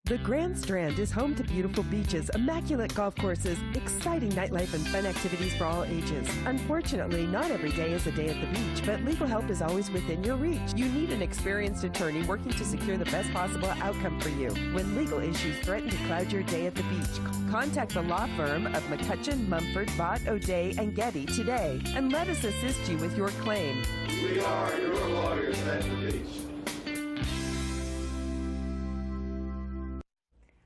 The Grand Strand is home to beautiful beaches, immaculate golf courses, exciting nightlife, and fun activities for all ages. Unfortunately, not every day is a day at the beach, but legal help is always within your reach. You need an experienced attorney working to secure the best possible outcome for you. When legal issues threaten to cloud your day at the beach, contact the law firm of McCutchen, Vaught Geddie today, and let us assist you with your claim. We are your lawyers at the beach.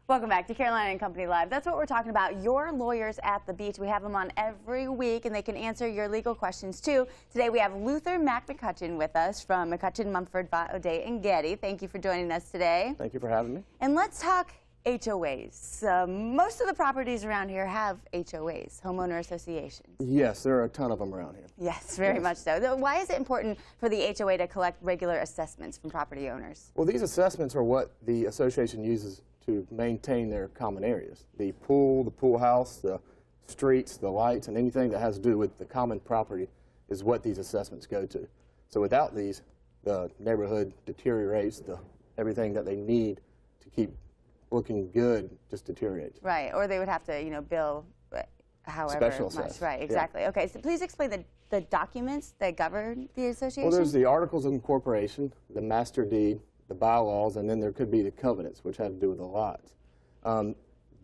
Welcome back to Carolina and Company Live. That's what we're talking about, your lawyers at the beach. We have them on every week, and they can answer your legal questions, too. Today, we have Luther McCutchen with us from McCutchen, Vaught Geddie. Thank you for joining us today. Thank you for having me. And let's talk HOAs. Most of the properties around here have HOAs, Homeowner Associations. Yes, there are a ton of them around here. Yes, very much so. Why is it important for the HOA to collect regular assessments from property owners? Well, these assessments are what the association uses to maintain their common areas. The pool house, the streets, the lights, and anything that has to do with the common property is what these assessments go to. So without these, the neighborhood deteriorates. Everything that they need to keep looking good just deteriorates. Right, or they would have to, bill however Special much. assess. Right, exactly. Yeah. Okay, so please explain the documents that govern the association. Well, there's the Articles of Incorporation, the Master Deed, the bylaws, and then there could be the covenants, which have to do with the lots.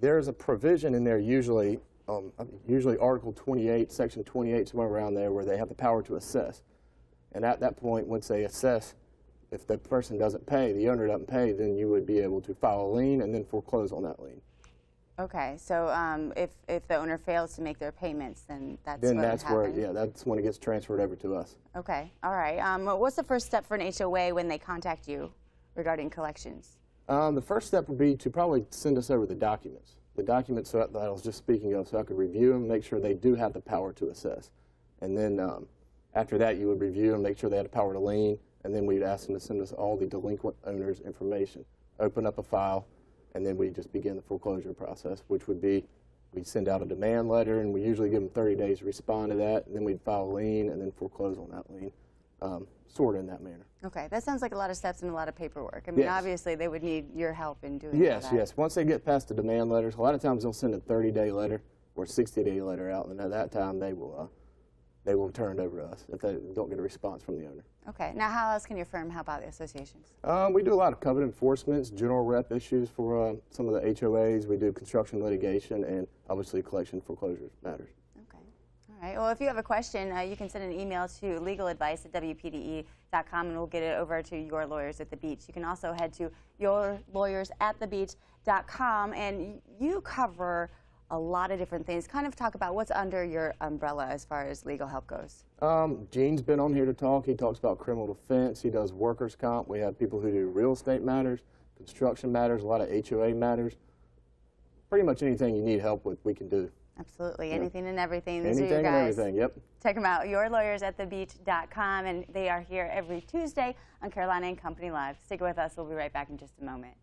There's a provision in there, usually Article 28, Section 28, somewhere around there, where they have the power to assess. And at that point, once they assess, if the person doesn't pay, the owner doesn't pay, then you would be able to file a lien and then foreclose on that lien. Okay, so if the owner fails to make their payments, then that's then what that's would happen. where, yeah, that's when it gets transferred over to us. Okay, all right. What's the first step for an HOA when they contact you regarding collections? The first step would be to probably send us over the documents. The documents that I was just speaking of, so I could review them, make sure they do have the power to assess. And then after that, you would review them, make sure they had the power to lien, and then we'd ask them to send us all the delinquent owners' information. Open up a file, and then we just begin the foreclosure process, which would be we'd send out a demand letter, and we usually give them 30 days to respond to that, and then we'd file a lien and then foreclose on that lien, sort of in that manner. Okay, that sounds like a lot of steps and a lot of paperwork. I mean, yes. Obviously, they would need your help in doing yes, that. Yes. Once they get past the demand letters, a lot of times they'll send a 30-day letter or a 60-day letter out, and at that time they will turn it over to us if they don't get a response from the owner. Okay. Now, how else can your firm help out the associations? We do a lot of covenant enforcements, general rep issues for some of the HOAs. We do construction litigation and obviously collection foreclosure matters. Okay. All right. Well, if you have a question, you can send an email to legaladvice@wpde.com and we'll get it over to Your Lawyers at the Beach. You can also head to yourlawyersatthebeach.com, and you cover a lot of different things. Kind of talk about what's under your umbrella as far as legal help goes. Gene's been on here to talk. He talks about criminal defense. He does workers' comp. We have people who do real estate matters, construction matters, a lot of HOA matters. Pretty much anything you need help with, we can do. Absolutely. Yeah. Anything and everything. These anything are your guys. and everything, yep. Check them out, yourlawyersatthebeach.com, and they are here every Tuesday on Carolina and Company Live. Stick with us. We'll be right back in just a moment.